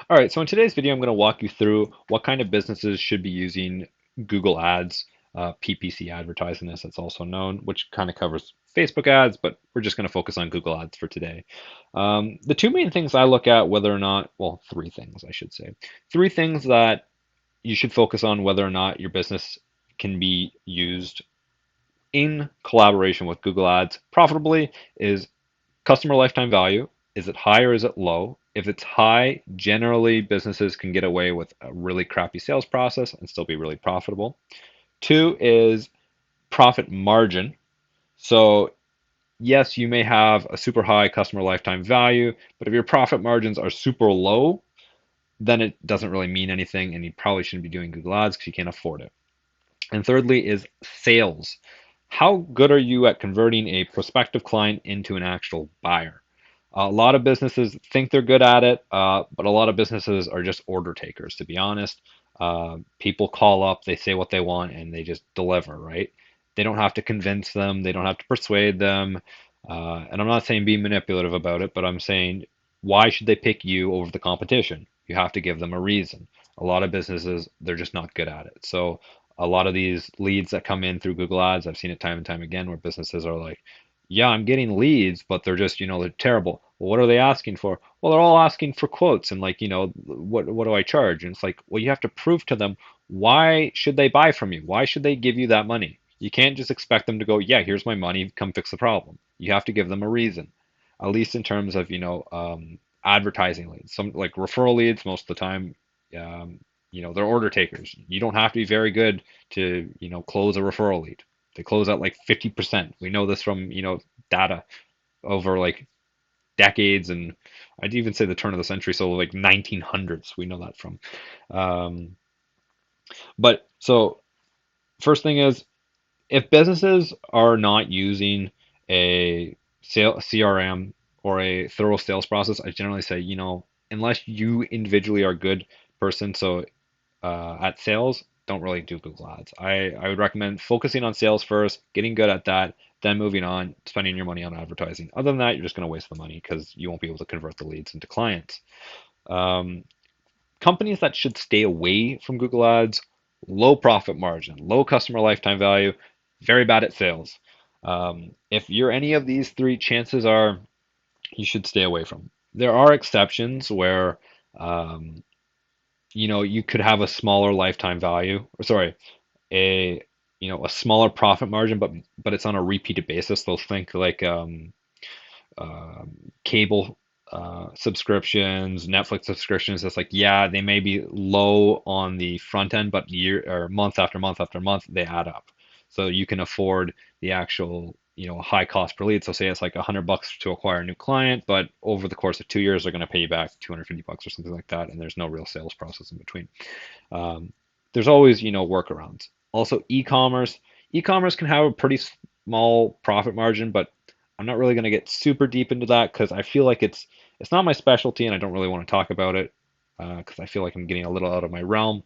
All right, so in today's video, I'm going to walk you through what kind of businesses should be using Google Ads, PPC advertising, as it's also known, which kind of covers Facebook ads, but we're just going to focus on Google Ads for today. The two main things I look at whether or not, well, three things I should say, three things that you should focus on whether or not your business can be used in collaboration with Google Ads profitably is customer lifetime value. Is it high or is it low? If it's high, generally businesses can get away with a really crappy sales process and still be really profitable. Two is profit margin. So, yes, you may have a super high customer lifetime value, but if your profit margins are super low, then it doesn't really mean anything and you probably shouldn't be doing Google Ads because you can't afford it. And thirdly is sales. How good are you at converting a prospective client into an actual buyer? A lot of businesses think they're good at it, but a lot of businesses are just order takers, to be honest. People call up, they say what they want, and they just deliver, right? They don't have to convince them, they don't have to persuade them. And I'm not saying be manipulative about it, but I'm saying why should they pick you over the competition? You have to give them a reason. A lot of businesses, they're just not good at it. So a lot of these leads that come in through Google Ads, I've seen it time and time again where businesses are like, yeah, I'm getting leads, but they're just, they're terrible. Well, what are they asking for? Well, they're all asking for quotes and like, what do I charge? And it's like, well, you have to prove to them why should they buy from you? Why should they give you that money? You can't just expect them to go, yeah, here's my money, come fix the problem. You have to give them a reason, at least in terms of, advertising leads. Some like referral leads, most of the time, um, they're order takers. You don't have to be very good to, close a referral lead. They close at like 50%. We know this from, data over like decades and I'd even say the turn of the century, so like 1900s. We know that from. Um, but so first thing is if businesses are not using a CRM or a thorough sales process, I generally say, unless you individually are a good person, so at sales, don't really do Google Ads. I would recommend focusing on sales first, getting good at that, then moving on, spending your money on advertising. Other than that, you're just going to waste the money because you won't be able to convert the leads into clients. Um, Companies that should stay away from Google Ads, low profit margin, low customer lifetime value, very bad at sales. If you're any of these three, chances are you should stay away from. There are exceptions where um, you could have a smaller lifetime value, or sorry, a a smaller profit margin, but it's on a repeated basis. They'll think like cable subscriptions, Netflix subscriptions. It's like, yeah, they may be low on the front end, but year or month after month after month, they add up. So you can afford the actual, high cost per lead. So say it's like $100 to acquire a new client, but over the course of 2 years, they're going to pay you back $250 or something like that, and there's no real sales process in between. Um, there's always, workarounds. Also, e-commerce. E-commerce can have a pretty small profit margin, but I'm not really going to get super deep into that because I feel like it's not my specialty and I don't really want to talk about it because I feel like I'm getting a little out of my realm.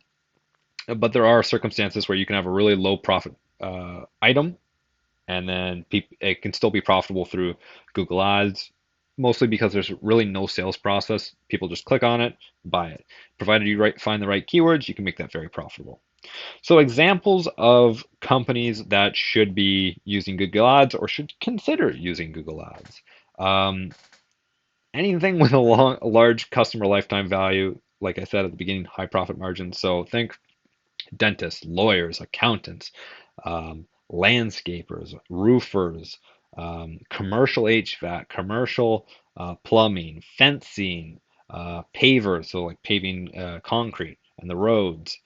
But there are circumstances where you can have a really low profit item and then it can still be profitable through Google Ads, mostly because there's really no sales process. People just click on it, buy it. Provided you find the right keywords, you can make that very profitable. So examples of companies that should be using Google Ads or should consider using Google Ads. Um, Anything with a large customer lifetime value, like I said at the beginning, high profit margins. So think dentists, lawyers, accountants, landscapers, roofers, commercial HVAC, commercial plumbing, fencing, pavers, so like paving concrete and the roads,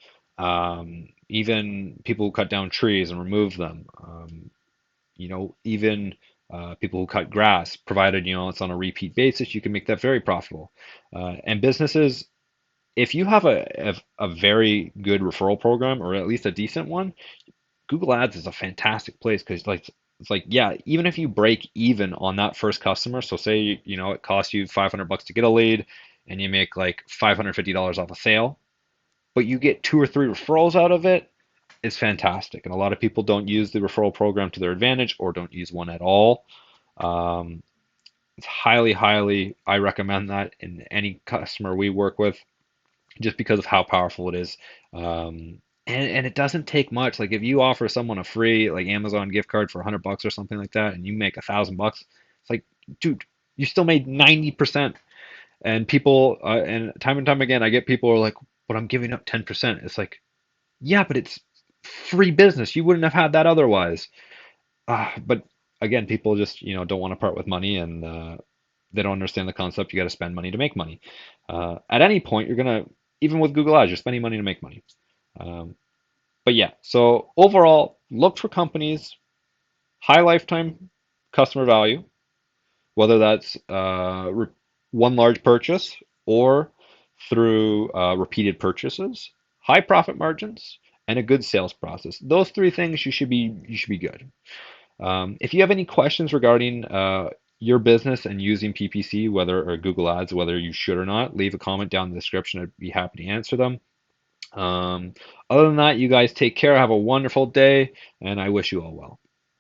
even people who cut down trees and remove them, even people who cut grass, provided it's on a repeat basis, you can make that very profitable. And businesses, if you have a very good referral program or at least a decent one, Google Ads is a fantastic place because like it's like, yeah, even if you break even on that first customer, so say it costs you $500 to get a lead and you make like $550 off a sale, but you get two or three referrals out of it, is fantastic. And a lot of people don't use the referral program to their advantage or don't use one at all. Um, it's highly, highly, I recommend that in any customer we work with. just because of how powerful it is. And it doesn't take much. Like if you offer someone a free like Amazon gift card for $100 or something like that, and you make $1,000, it's like, dude, you still made 90%. And people, and time again, I get people who are like, but I'm giving up 10%. It's like, yeah, but it's free business. You wouldn't have had that otherwise. But again, people just, don't want to part with money, and they don't understand the concept. You got to spend money to make money. At any point, you're gonna, even with Google Ads, you're spending money to make money. Um, but yeah, so overall, look for companies, high lifetime customer value, whether that's one large purchase or through repeated purchases, high profit margins, and a good sales process. Those three things you should be good. If you have any questions regarding your business and using PPC, whether or Google Ads, whether you should or not, leave a comment down in the description. I'd be happy to answer them. Um, Other than that, you guys take care. Have a wonderful day, and I wish you all well.